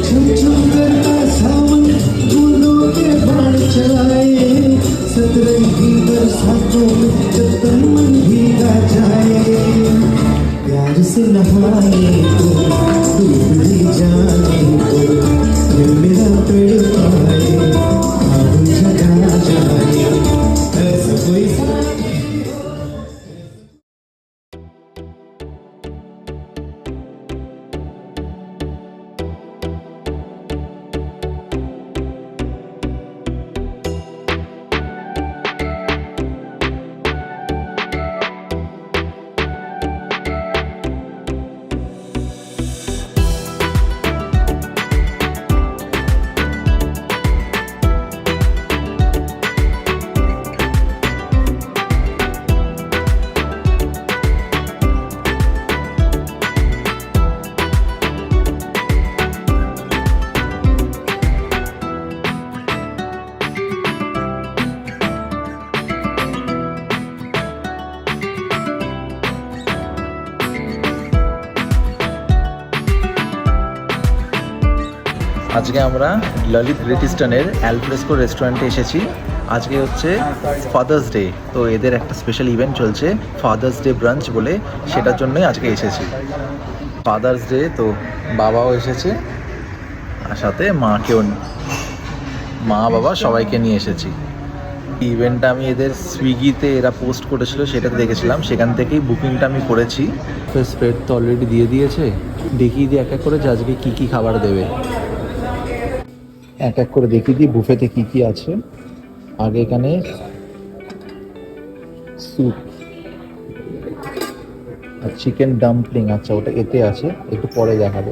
झमझम करता सावन फूलों के बाण चलाए, सतरंगी बरसातों में जब तन मन भीगा जाए, प्यार से नहाए तो डूब ही जाने को, दिल मेरा तड़पाए आग जगा जाए, ऐसा कोई আজকে আমরা ললিত গ্রেট ইস্টার্নের অ্যালফ্রেস্কো রেস্টুরেন্টে এসেছি। আজকে হচ্ছে ফাদার্স ডে, তো এদের একটা স্পেশাল ইভেন্ট চলছে ফাদার্স ডে ব্রাঞ্চ বলে, সেটার জন্যই আজকে এসেছি। ফাদার্স ডে তো বাবাও এসেছে আর সাথে মাকেও, মা বাবা সবাইকে নিয়ে এসেছি। ইভেন্টটা আমি এদের সুইগিতে এরা পোস্ট করেছিল সেটাতে দেখেছিলাম, সেখান থেকেই বুকিংটা আমি করেছি। স্প্রেড তো অলরেডি দিয়ে দিয়েছে, দেখিয়ে দিই এক এক করে যে আজকে কী কী খাবার দেবে। এক এক করে দেখিয়ে দিই বুফেতে কী কী আছে। আগে এখানে স্যুপ আর চিকেন ডাম্পলিং, আচ্ছা ওটা এতে আছে, একটু পরে দেখাবো।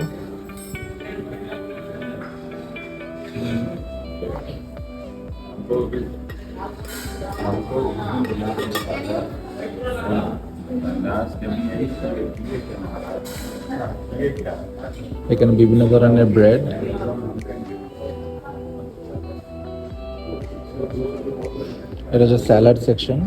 এখানে বিভিন্ন ধরনের ব্রেড, এটা হচ্ছে স্যালাড সেকশন।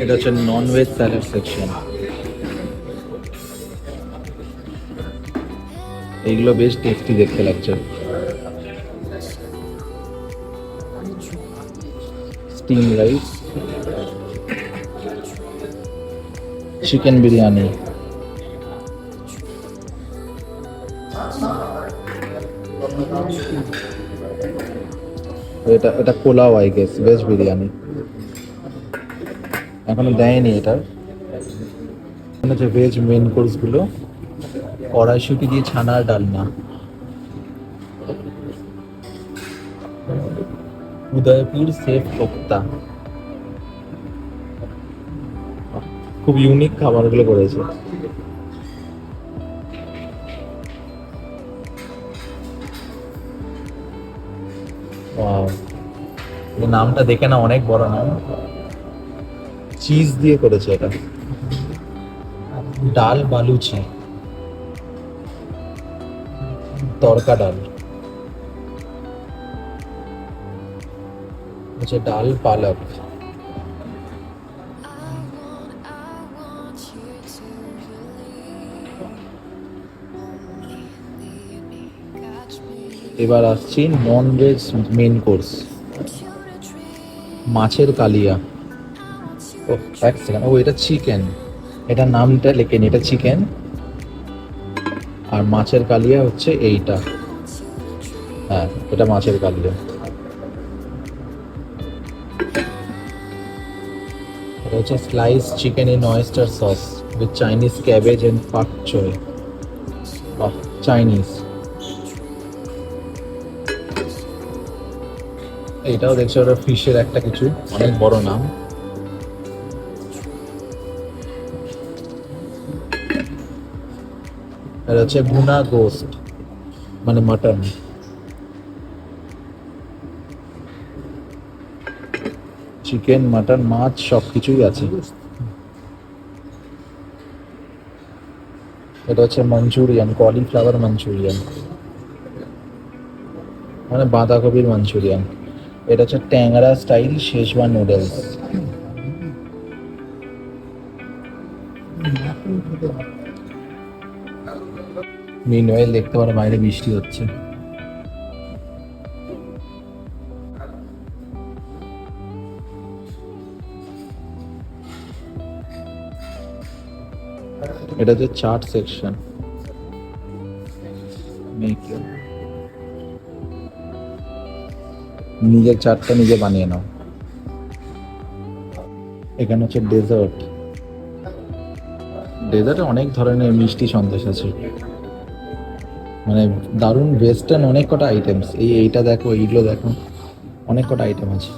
এটা হচ্ছে নন ভেজ স্যালাড সেকশন। এইগুলো বেশ টেস্টি দেখতে লাগছে। স্টিম রাইস, চিকেন বিরিয়ানি, এটা pulao I guess, veg biryani এখনো দেয়নি। এটার হচ্ছে ভেজ মেন কোর্সগুলো, কড়াইশুঁটি দিয়ে ছানার ডালনা, উদয়পুর সেফ কোপ্তা, খুব ইউনিক খাবারগুলো করেছে। নামটা দেখে না অনেক বড় নাম, চিজ দিয়ে করেছে এটা। ডাল বালুচি, তড়কা ডাল, হচ্ছে ডাল পালক, এবার আসছি নন ভেজ মেন কোর্স, মাছের কালিয়া। ও এক সেকেন্ড, ও এটা চিকেন, এটা নামটা লেখেনি, এটা চিকেন। আর মাছের কালিয়া হচ্ছে এইটা, হ্যাঁ এটা মাছের কালিয়া। এটা হচ্ছে slice chicken in oyster sauce with Chinese cabbage and pak choy। বাহ, চাইনিজ। এটাও দেখছি ওটা ফিশের একটা কিছু, অনেক বড় নাম। এটা হচ্ছে ভুনা গোস্ট, মানে মাটন। চিকেন, মাটন, মাছ সব কিছুই আছে। এটা হচ্ছে মাঞ্চুরিয়ান, কলিফ্লাওয়ার মাঞ্চুরিয়ান, মানে বাঁধাকপির মাঞ্চুরিয়ান। এটা হচ্ছে ট্যাংরা স্টাইল শেজওয়ান নুডলস। মিনওয়াইল দেখতে পারো বাইরে বৃষ্টি হচ্ছে। এটা হচ্ছে চাট সেকশন। নিজের চাটটা নিজে বানিয়ে নাও। এখানে হচ্ছে ডেজার্ট। ডেজার্টে অনেক ধরনের মিষ্টি সন্দেশ আছে, মানে দারুণ ওয়েস্টার্ন অনেক কটা আইটেমস। এইটা দেখো, এইগুলো দেখো, অনেক কটা আইটেম আছে।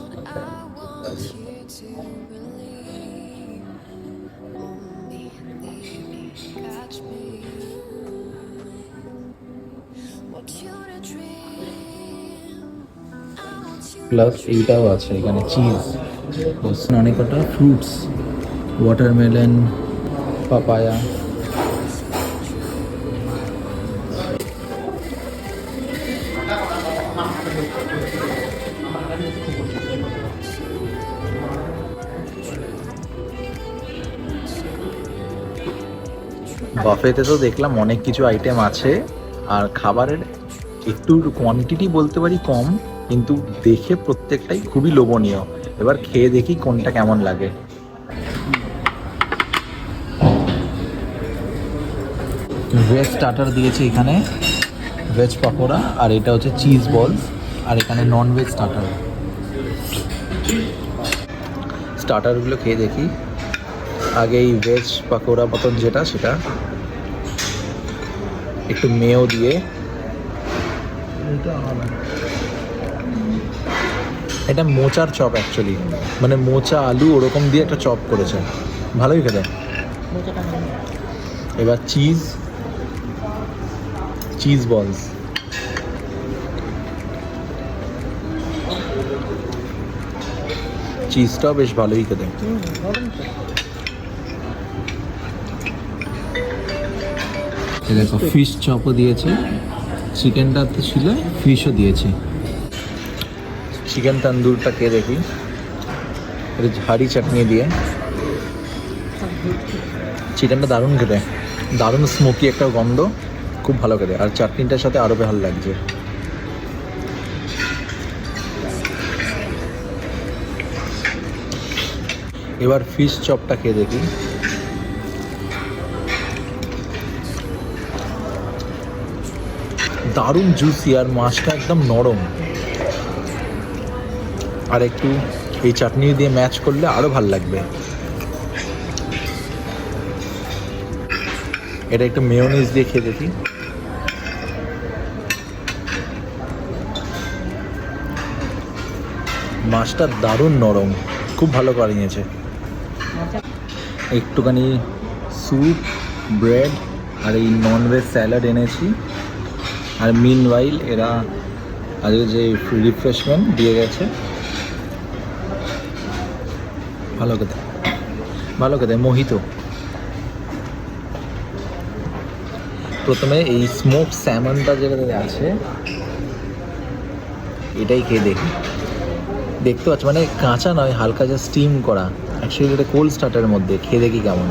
প্লাস এইটাও আছে এখানে, চিজ, অনেক কটা ফ্রুটস, ওয়াটারমেলন, পাপায়া। বাফেতে তো দেখলাম অনেক কিছু আইটেম আছে, আর খাবারের একটু কোয়ান্টিটি বলতে পারি কম, কিন্তু দেখে প্রত্যেকটাই খুবই লোভনীয়। এবার খেয়ে দেখি কোনটা কেমন লাগে। ভেজ স্টার্টার দিয়েছে এখানে, ভেজ পকোড়া, আর এটা হচ্ছে চিজ বলস, আর এখানে নন ভেজ স্টার্টার। স্টার্টারগুলো খেয়ে দেখি। আগে এই ভেজ পকোড়া মতন যেটা, সেটা একটু মেও দিয়ে, এটা মোচার চপ অ্যাকচুয়ালি, মানে মোচা আলু ওরকম দিয়ে একটা চপ করেছে, ভালোই খেতে। এবার চিজ বলস, চিজটাও বেশ ভালোই খেতে। দেখো ফিশ চপও দিয়েছে, চিকেনটা তো ছিল, ফিশও দিয়েছে। চিকেন তন্দুরটা খেয়ে দেখি, এটা ঝাড়ি চাটনি দিয়ে। চিকেনটা দারুণ খেতে, দারুণ স্মোকি একটা গন্ধ, খুব ভালো খেতে, আর চাটনিটার সাথে আরও ভালো লাগছে। এবার ফিশ চপটা খেয়ে দেখি। দারুণ জুসি, আর মাছটা একদম নরম, আর একটু এই চাটনি দিয়ে ম্যাচ করলে আরও ভাল লাগবে। এটা একটু মেয়োনিজ দিয়ে খেয়ে দেখি। মাছটা দারুণ নরম, খুব ভালো করে নিয়েছে। একটুখানি স্যুপ, ব্রেড, আর এই ননভেজ স্যালাড এনেছি। আর মিনওয়াইল এরা আজকে যে রিফ্রেশমেন্ট দিয়ে গেছে, ভালো খেতে মোহিতো। প্রথমে এই স্মোক স্যামনটা যেটা আছে, এটাই খেয়ে দেখি। দেখতে পাচ্ছ, মানে কাঁচা নয়, হালকা যা স্টিম করা, অ্যাকচুয়ালি এটা কোল্ড স্টার্টারের মধ্যে। খেয়ে দেখি কেমন।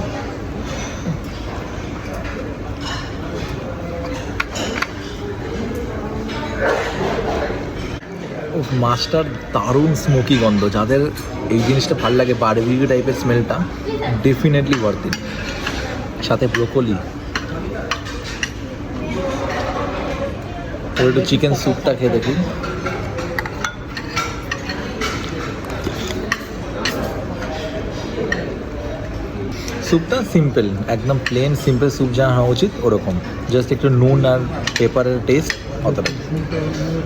মাছটার দারুণ স্মোকি গন্ধ, যাদের এই জিনিসটা ভালো লাগে, বারবিকিউ টাইপের স্মেলটা, ডেফিনেটলি ওয়ার্থ ইট। সাথে ব্রোকলি। একটু চিকেন স্যুপটা খেয়ে দেখি। স্যুপটা সিম্পল, একদম প্লেন সিম্পল স্যুপ যা হওয়া উচিত ওরকম, জাস্ট একটু নুন আর পেপারের টেস্ট, অতটা।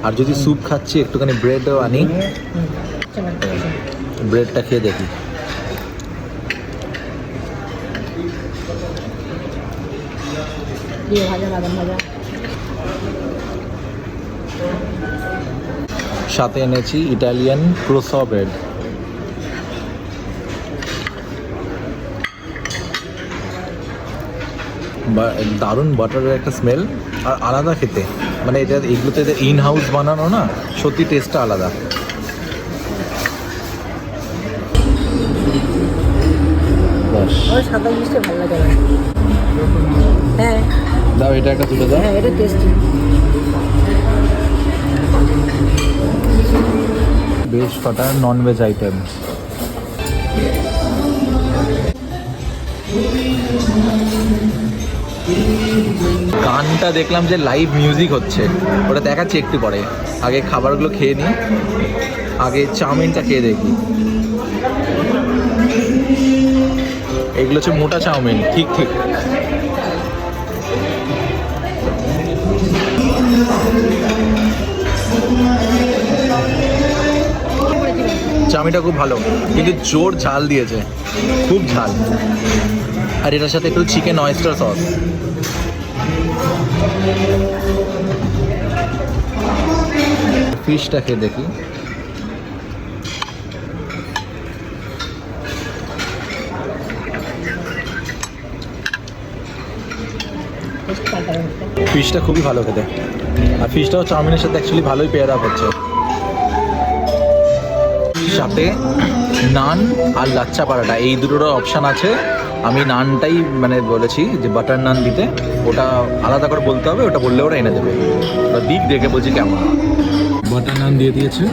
আর যদি স্যুপ খাচ্ছি, একটুখানি ব্রেডও আনি, ব্রেডটা খেয়ে দেখি। দিয়ে ভাজা বাদাম ভাজা। সাথে এনেছি ইটালিয়ান ক্রোসো ব্রেড। দারুণ বাটারের একটা স্মেল আর আলাদা খেতে, মানে এটা এগুলোতে ইন হাউস বানানো না, সত্যি টেস্টটা আলাদা। ওই সাদা জিনিসটা ভালো লাগে না। হ্যাঁ দাও এটা একটা তুলে দাও। হ্যাঁ, এটা টেস্টি। বেশ কটা ননভেজ আইটেম। গানটা দেখলাম যে লাইভ মিউজিক হচ্ছে, ওটা দেখাচ্ছি একটু পরে। আগে খাবারগুলো খেয়ে নিই, আগে চাউমিনটা খেয়ে দেখি। এগুলো হচ্ছে মোটা চাউমিন, ঠিক ঠিক। চাউমিনটা খুব ভালো, কিন্তু জোর ঝাল দিয়েছে, খুব ঝাল। আর এটার সাথে একটু চিকেন অয়েস্টার সস। ফিশটা খেয়ে দেখি। ফিশটা খুবই ভালো খেতে, আর ফিশটাও চাউমিনের সাথে অ্যাকচুয়ালি ভালোই পেয়ার আপ হচ্ছে। সাথে নান আর লাচ্চা পরাঠা, এই দুটোরও অপশান আছে। আমি নানটাই মানে বলেছি যে বাটার নান দিতে, ওটা আলাদা করে বলতে হবে, ওটা বললে ওরা এনে দেবে। ওটা দিক দেখে বলছি কেমন। বাটার নান দিয়ে দিয়েছে,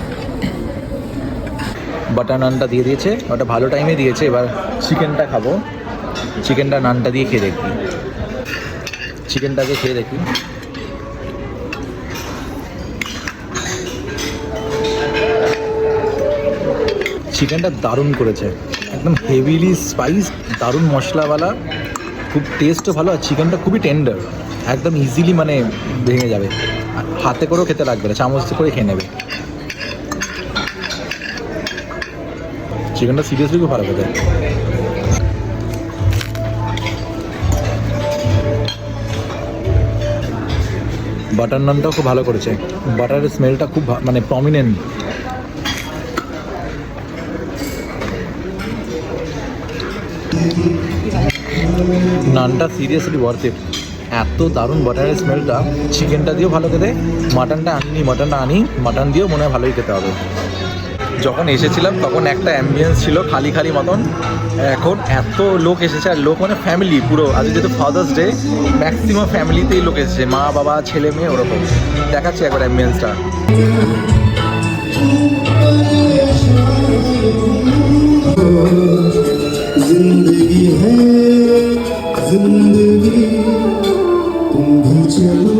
বাটার নানটা দিয়ে দিয়েছে, ওটা ভালো টাইমে দিয়েছে। এবার চিকেনটা খাবো, চিকেনটা নানটা দিয়ে খেয়ে দেখি। চিকেনটাকে খেয়ে দেখি। চিকেনটা দারুণ করেছে, একদম হেভিলি স্পাইস, দারুণ মশলাওয়ালা, খুব টেস্টও ভালো। আর চিকেনটা খুবই টেন্ডার, একদম ইজিলি মানে ভেঙে যাবে, হাতে করেও খেতে লাগবে না, চামচ করে খেয়ে নেবে। চিকেনটা সিরিয়াসলি খুব ভালো খেতে। বাটার নানটাও খুব ভালো করেছে, বাটারের স্মেলটা খুব মানে প্রমিনেন্ট। নানটা সিরিয়াসলি ওয়ার্থ ইট, এত দারুণ বাটারের স্মেলটা। চিকেনটা দিয়েও ভালো খেতে, মাটনটা আনি, মাটন দিয়েও মনে হয় ভালোই খেতে হবে। যখন এসেছিলাম তখন একটা অ্যাম্বিয়েন্স ছিল খালি খালি মতন, এখন এত লোক এসেছে, আর লোক মানে ফ্যামিলি পুরো। আজ যেহেতু ফাদার্স ডে, ম্যাক্সিমাম ফ্যামিলিতেই লোক এসেছে, মা বাবা ছেলে মেয়ে ওরকম। দেখাচ্ছি একবার অ্যাম্বিয়েন্সটা। जिंदगी है जिंदगी, तुम भी चलो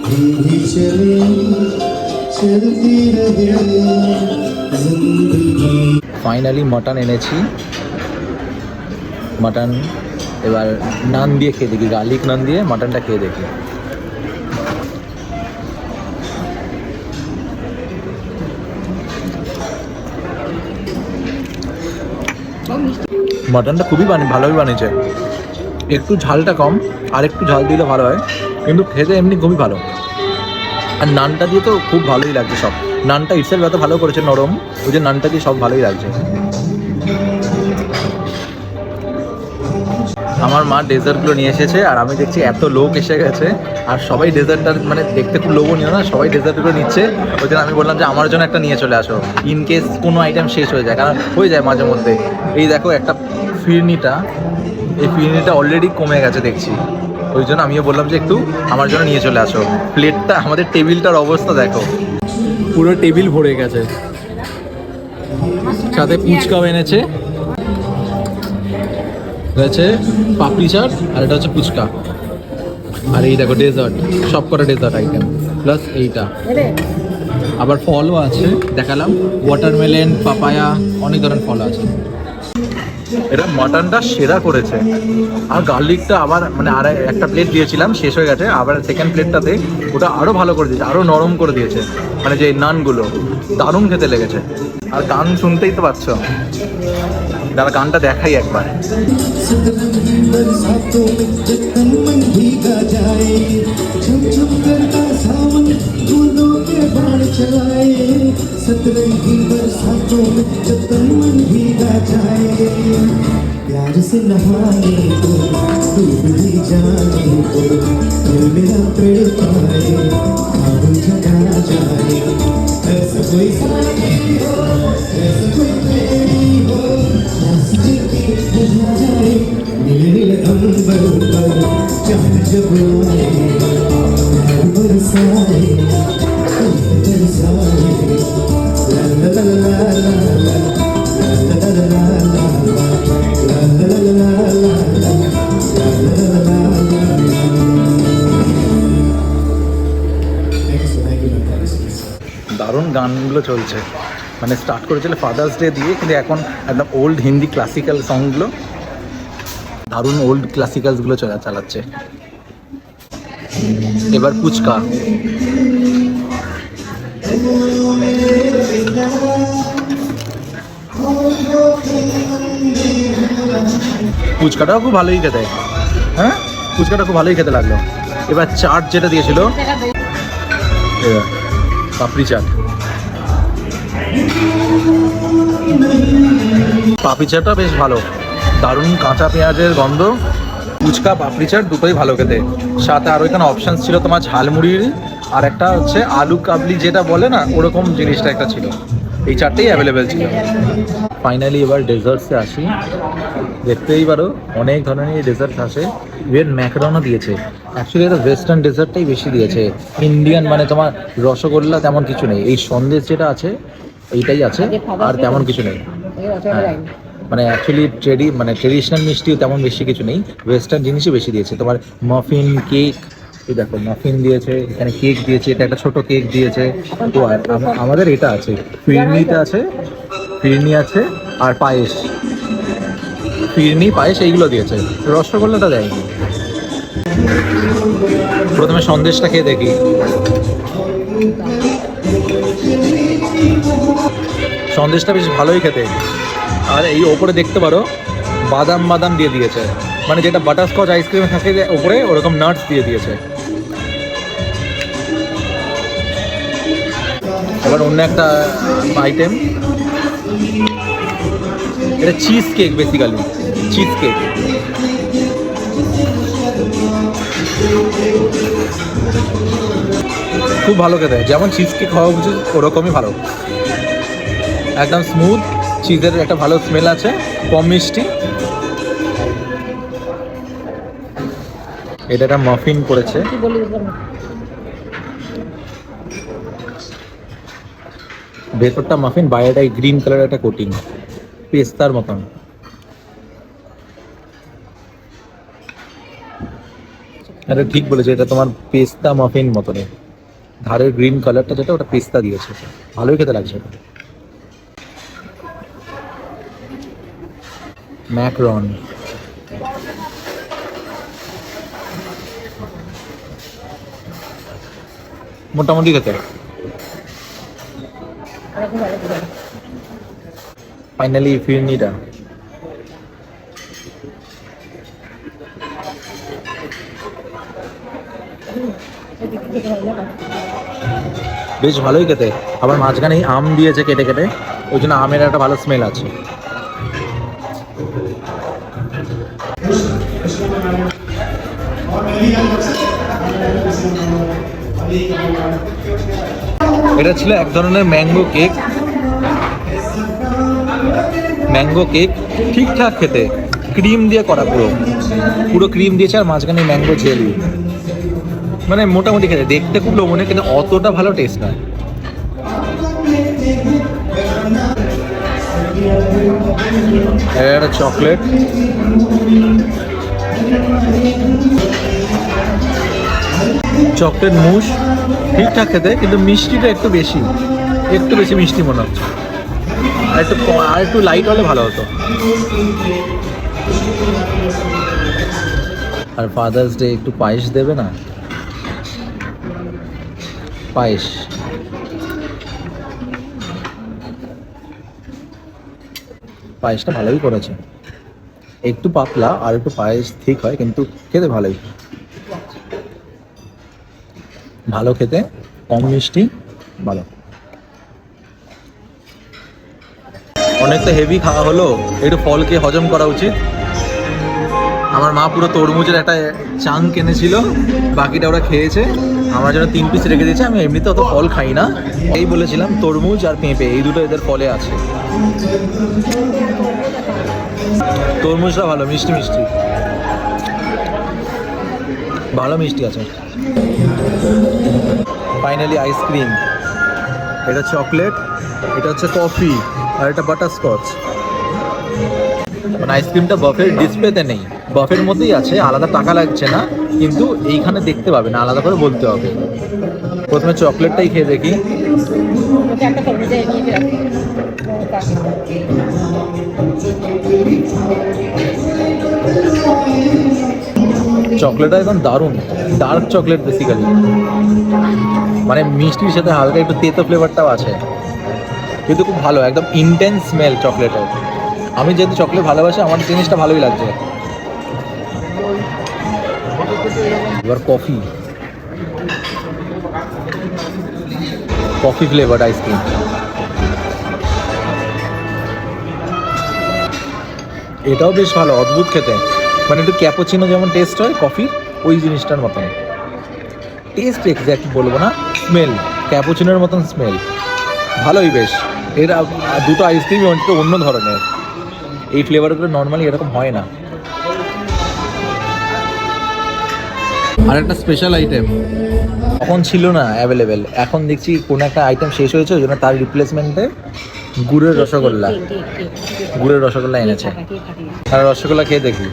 हम भी चले, चलती रहे जिंदगी। ফাইনালি মটন এনেছি, মটন এবার নান দিয়ে খেয়ে দেখি, গার্লিক নান দিয়ে মটনটা খেয়ে দেখি। মটনটা খুবই ভালোই বানিয়েছে, একটু ঝালটা কম, আর একটু ঝাল দিলে ভালো হয়, কিন্তু খেতে এমনি খুবই ভালো। আর নানটা দিয়ে তো খুব ভালোই লাগছে সব। নানটা ইটসেলফ এত ভালো করেছে, নরম, ওই যে নানটা দিয়ে সব ভালোই লাগছে। আমার মা ডেজার্টগুলো নিয়ে এসেছে, আর আমি দেখছি এত লোক এসে গেছে, আর সবাই ডেজার্টটা মানে দেখতে খুব লোভনীয় না, সবাই ডেজার্টগুলো নিচ্ছে। ওই জন্য আমি বললাম যে আমার জন্য একটা নিয়ে চলে আসো, ইন কেস কোনো আইটেম শেষ হয়ে যায়, কারণ হয়ে যায় মাঝে মধ্যে। এই দেখো একটা ফিরনিটা, এই ফিরনিটা অলরেডি কমে গেছে দেখছি, ওই জন্য আমিও বললাম যে একটু আমার জন্য নিয়ে চলে আসো। প্লেটটা, আমাদের টেবিলটার অবস্থা দেখো, পুরো টেবিল ভরে গেছে। সাথে ফুচকাও এনেছে, রয়েছে পাপড়ি চাট, আর এটা হচ্ছে ফুচকা। আর এই দেখো ডেজার্ট, সব কটা ডেজার্ট আইটেম, প্লাস এইটা। আবার ফলও আছে, দেখালাম ওয়াটারমেলন, পাপায়া, অনেক ধরনের ফল আছে। এটা মাটনটা সেরা করেছে, আর গার্লিকটা আবার মানে আর একটা প্লেট দিয়েছিলাম, শেষ হয়ে গেছে, আবার সেকেন্ড প্লেটটাতে ওটা আরও ভালো করে দিয়েছে, আরও নরম করে দিয়েছে, মানে যে নানগুলো দারুণ খেতে লেগেছে। আর গান শুনতেই তো পাচ্ছ, দাঁড়া গানটা দেখাই একবার। सतरंगी बरसातों में जब तन मन भीग हाथों में जब तन मन भीगा जाए, प्यार से नहाने को डूब भी जाने को, दिल मेरा तड़ पाए, ख्वाब जगा जाए। ऐसा कोई साथी हो, ऐसा कोई प्रेमी हो, रास्ते की बुझा जाए, नीले नीले अंबर पर चांद जब आए, प्यार बरसाए, बरसाए। La la la la la la, la la la la la la, la la la la la la, la la la la la la। Thank you. দারুণ গানগুলো চলছে, মানে স্টার্ট করেছিল ফাদার্স ডে দিয়ে, কিন্তু এখন একদম ওল্ড হিন্দি ক্লাসিক্যাল সংগুলো, দারুণ ওল্ড ক্লাসিক্যালসগুলো চালাচ্ছে। এবার পুচকা, ফুচকাটাও খুব ভালোই খেতে, হ্যাঁ ফুচকাটা খুব ভালোই খেতে লাগলো। এবার চাট যেটা দিয়েছিল, পাপড়ি চাট, পাপড়ি চাটটা বেশ ভালো, দারুণ কাঁচা পেঁয়াজের গন্ধ। ফুচকা পাপড়ি চাট দুটোই ভালো খেতে, সাথে আরও এখানে অপশানস ছিল তোমার ঝালমুড়ির, আর একটা হচ্ছে আলু কাবলি যেটা বলে না ওরকম জিনিসটা একটা ছিল। এই চারটেই অ্যাভেলেবেল ছিল। ফাইনালি এবার ডেজার্টসে আসি, দেখতেই পারো অনেক ধরনের ডেজার্টস আসে। ইভেন ম্যাকারনও দিয়েছে, অ্যাকচুয়ালি এটা ওয়েস্টার্ন ডেজার্টটাই বেশি দিয়েছে, ইন্ডিয়ান মানে তোমার রসগোল্লা তেমন কিছু নেই, এই সন্দেশ যেটা আছে এইটাই আছে, আর তেমন কিছু নেই। হ্যাঁ, মানে অ্যাকচুয়ালি ট্রেডিশনাল মিষ্টিও তেমন বেশি কিছু নেই, ওয়েস্টার্ন জিনিসই বেশি দিয়েছে। তোমার মাফিন, কেক, এই দেখো মাফিন দিয়েছে, এখানে কেক দিয়েছে, এটা একটা ছোট কেক দিয়েছে। তো আর আমাদের এটা আছে, ফিরনিটা আছে, ফিরনি আছে, আর পায়েস, ফিরনি পায়েস এইগুলো দিয়েছে, রসগোল্লাটা দেয়নি। প্রথমে সন্দেশটা খেয়ে দেখি, সন্দেশটা বেশ ভালোই খেতে। আর এই ওপরে দেখতে পারো বাদাম বাদাম দিয়ে দিয়েছে, মানে যেটা বাটারস্কচ আইসক্রিমে থাকে যে ওপরে, ওরকম নাটস দিয়ে দিয়েছে। এবার অন্য একটা আইটেম, এটা cheese cake, basically cheese cake. খুব ভালো খেতে, যেমন চিজ কেক হওয়া উচিত ওরকমই ভালো, একদম স্মুথ, চিজের একটা ভালো স্মেল আছে, কম মিষ্টি। এটা একটা মাফিন করেছে, ভেতরটা মাফিন, বাইরেটাই গ্রিন কালার একটা কোটিং, পেস্তার মতন। এটা ঠিক বলেছে, এটা তোমার পেস্তা মাফিন মতনই, ধারের গ্রিন কালারটা যেটা ওটা পেস্তা দিয়েছে, ভালোই খেতে লাগছে। ম্যাকরন, মোটামুটি খেতে। ফাইনালি ফিরনিটা, বেশ ভালোই খেতে। আবার মাঝখানে আম দিয়েছে কেটে কেটে, ওই জন্য আমের একটা ভালো স্মেল আছে। এটা ছিল এক ধরনের ম্যাঙ্গো কেক, ম্যাঙ্গো কেক ঠিকঠাক খেতে, ক্রিম দিয়ে করা, পুরো পুরো ক্রিম দিয়েছে, আর মাঝখানে ম্যাঙ্গো জেলি, মানে মোটামুটি খেতে, দেখতে খুব লোভনীয়, কিন্তু অতটা ভালো টেস্ট নয়। একটা চকলেট, চকলেট মুশ, ঠিকঠাক খেতে, কিন্তু মিষ্টিটা একটু বেশি মিষ্টি মনে হচ্ছে, আর একটু লাইট হলে ভালো হতো। আর ফাদার্স ডে একটু পায়েস দেবে না, পায়েস, পায়েসটা ভালোই করেছে, একটু পাতলা আর একটু পায়েস ঠিক হয়, কিন্তু খেতে ভালোই, ভালো খেতে, কম মিষ্টি, ভালো। অনেক তো হেভি খাওয়া হলো, একটু ফলকে হজম করা উচিত। আমার মা পুরো তরমুজের একটা চাং কিনেছিল, বাকিটা ওরা খেয়েছে, আমার জন্য 3 পিস রেখে দিয়েছে। আমি এমনিতে অত ফল খাই না, এই বলেছিলাম তরমুজ আর পেঁপে এই দুটো এদের ফলে আছে। তরমুজটা ভালো, মিষ্টি মিষ্টি, ভালো মিষ্টি আছে। ফাইনালি আইসক্রিম, এটা চকলেট, এটা হচ্ছে কফি, আর এটা বাটারস্কচ। মানে আইসক্রিমটা বাফের ডিসপ্লেতে নেই, বাফের মধ্যেই আছে, আলাদা টাকা লাগছে না, কিন্তু এইখানে দেখতে পাবে না, আলাদা করে বলতে হবে। প্রথমে চকলেটটাই খেয়ে দেখি। চকলেটটা একদম দারুণ, ডার্ক চকলেট বেসিক্যালি, মানে মিষ্টির সাথে হালকা একটু তেতো ফ্লেভারটাও আছে, কিন্তু খুব ভালো, একদম ইন্টেন্স স্মেল চকলেটের। আমি যেহেতু চকলেট ভালোবাসি, আমার জিনিসটা ভালোই লাগছে। এবার কফি, কফি ফ্লেভার্ড আইসক্রিম। এটাও বেশ ভালো, অদ্ভুত খেতে, মানে একটু ক্যাপুচিনো যেমন টেস্ট হয় কফির, ওই জিনিসটার মতন টেস্ট, এক্স্যাক্ট বলবো না, স্মেল ক্যাপুচিনোর মতন স্মেল, ভালোই বেশ। এর দুটো আইসক্রিমই একটু অন্য ধরনের, এই ফ্লেভারগুলো নর্মালি এরকম হয় না। আর একটা স্পেশাল আইটেম তখন ছিল না অ্যাভেলেবেল, এখন দেখছি কোনো একটা আইটেম শেষ হয়েছে, ওই জন্য তার রিপ্লেসমেন্টে গুড়ের রসগোল্লা, গুড়ের রসগোল্লা এনেছে। আর রসগোল্লা খেয়ে দেখি।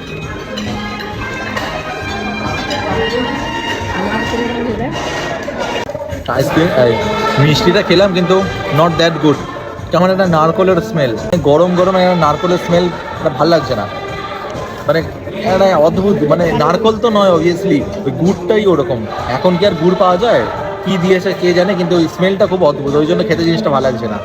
আইসক্রিম মিষ্টিটা খেলাম, কিন্তু নট দ্যাট গুড, কেমন একটা নারকলের স্মেল, গরম গরম একটা নারকলের স্মেল, এটা ভালো লাগছে না, মানে একটা অদ্ভুত, মানে নারকল তো নয় অবভিয়াসলি, ওই গুড়টাই ওরকম। এখন কি আর গুড় পাওয়া যায়, কি দিয়েছে কে জানে, কিন্তু ওই স্মেলটা খুব অদ্ভুত, ওই জন্য খেতে জিনিসটা ভালো লাগছে না।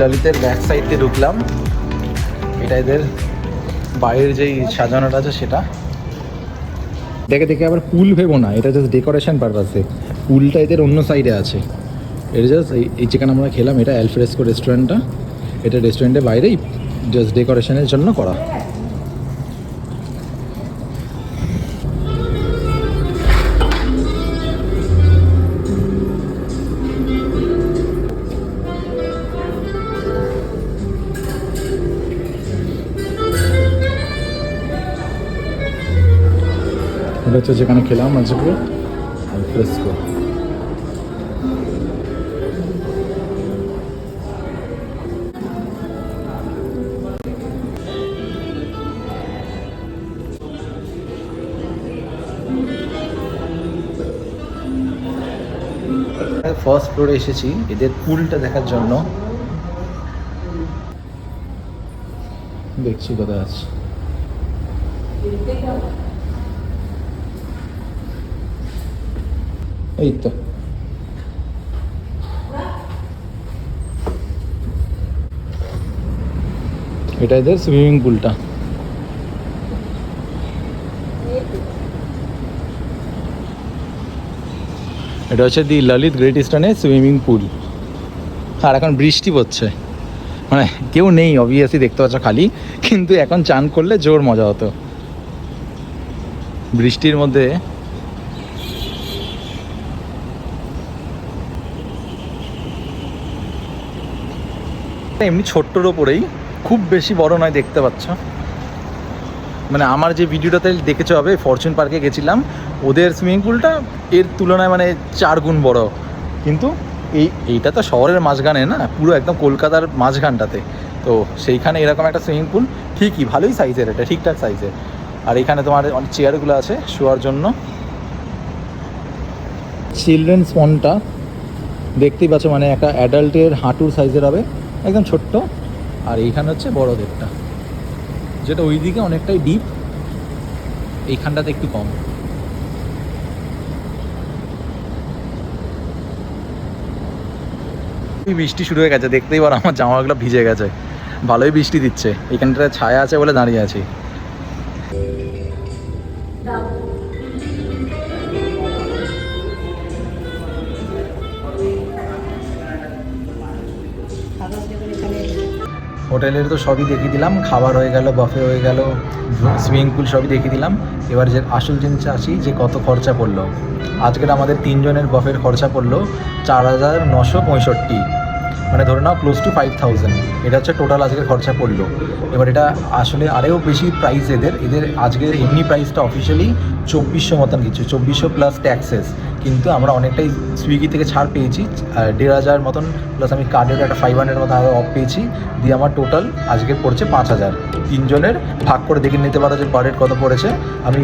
ললিতের ব্যাক সাইড দিয়ে ঢুকলাম, এটা এদের বাইরের যেই সাজানোটা আছে সেটা দেখে দেখে আবার পুল ভেবো না, এটা জাস্ট ডেকোরেশন পারপাসে, পুলটা এদের অন্য সাইডে আছে। এটা জাস্ট এই যেখানে আমরা খেলাম, এটা অ্যালফ্রেস্কো রেস্টুরেন্টটা, এটা রেস্টুরেন্টের বাইরেই জাস্ট ডেকোরেশনের জন্য করা। এটা হচ্ছে যেখানে খেলাম আজকে আলফ্রেস্কো। ফার্স্ট ফ্লোরে এসেছি এদের পুলটা দেখার জন্য, দেখছি কোথায় আছে। এই তো এটা এদের সুইমিং পুলটা। এটা হচ্ছে দি ললিত গ্রেট ইস্টার্নের সুইমিং পুল। আর এখন বৃষ্টি পড়ছে, মানে কেউ নেই অবভিয়াসলি, দেখতে পাচ্ছ খালি, কিন্তু এখন চান করলে জোর মজা হতো বৃষ্টির মধ্যে। এমনি ছোট্টর ওপরেই, খুব বেশি বড় নয়, দেখতে পাচ্ছ, মানে আমার যে ভিডিওটাতে দেখেছো হবে ফরচুন পার্কে গেছিলাম, ওদের সুইমিং পুলটা এর তুলনায় মানে 4 গুণ বড়, কিন্তু এইটা তো শহরের মাঝখানে না, পুরো একদম কলকাতার মাঝখানটাতে, তো সেইখানে এরকম একটা সুইমিং পুল ঠিকই ভালোই সাইজের, এটা ঠিকঠাক সাইজের। আর এখানে তোমার অনেক চেয়ারগুলো আছে শোয়ার জন্য। চিলড্রেন্স পন্ডটা দেখতেই পাচ্ছ, মানে একটা অ্যাডাল্টের হাঁটুর সাইজের হবে, একদম ছোট্ট। আর এইখানে হচ্ছে বড়দেরটা, যেটা ওইদিকে অনেকটাই ডিপ, এইখানটাতে একটু কম। বৃষ্টি শুরু হয়ে গেছে, দেখতেই পারো আমার জামাগুলো ভিজে গেছে। ভালোই বৃষ্টি দিচ্ছে, এখানটায় ছায়া আছে বলে দাঁড়িয়ে আছি। হোটেলের তো সবই দেখিয়ে দিলাম, খাবার হয়ে গেল, বাফে হয়ে গেল, সুইমিং পুল সবই দেখিয়ে দিলাম। এবার যে আসল জিনিসে আসি যে কত খরচা পড়লো। আজকের আমাদের 3 জনের বাফের খরচা পড়লো 4,965, মানে ধরে নাও ক্লোজ টু 5,000। এটা হচ্ছে টোটাল আজকের খরচা পড়লো। এবার এটা আসলে আরেও বেশি প্রাইস এদের আজকের এমনি প্রাইসটা অফিসিয়ালি 2,400 মতন কিছু, 2,400 প্লাস ট্যাক্সেস। কিন্তু আমরা অনেকটাই সুইগি থেকে ছাড় পেয়েছি, 1,500 মতন, প্লাস আমি কার্ডের একটা 500 মতো আরও অফ পেয়েছি, দিয়ে আমার টোটাল আজকে পড়ছে 5,000। 3 জনের ভাগ করে দেখে নিতে পারো যে পার হেড কত পড়েছে। আমি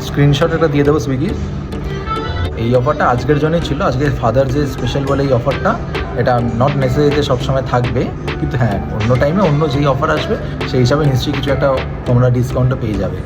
স্ক্রিনশট একটা দিয়ে দেবো সুইগির। এই অফারটা আজকের জন্যই ছিল, আজকে ফাদার্স ডে স্পেশাল বলে এই অফারটা। এটা নট নেসেসারি যে সবসময় থাকবে, কিন্তু হ্যাঁ অন্য টাইমে অন্য যেই অফার আসবে সেই হিসাবে নিশ্চয়ই কিছু একটা তোমরা ডিসকাউন্টও পেয়ে যাবে।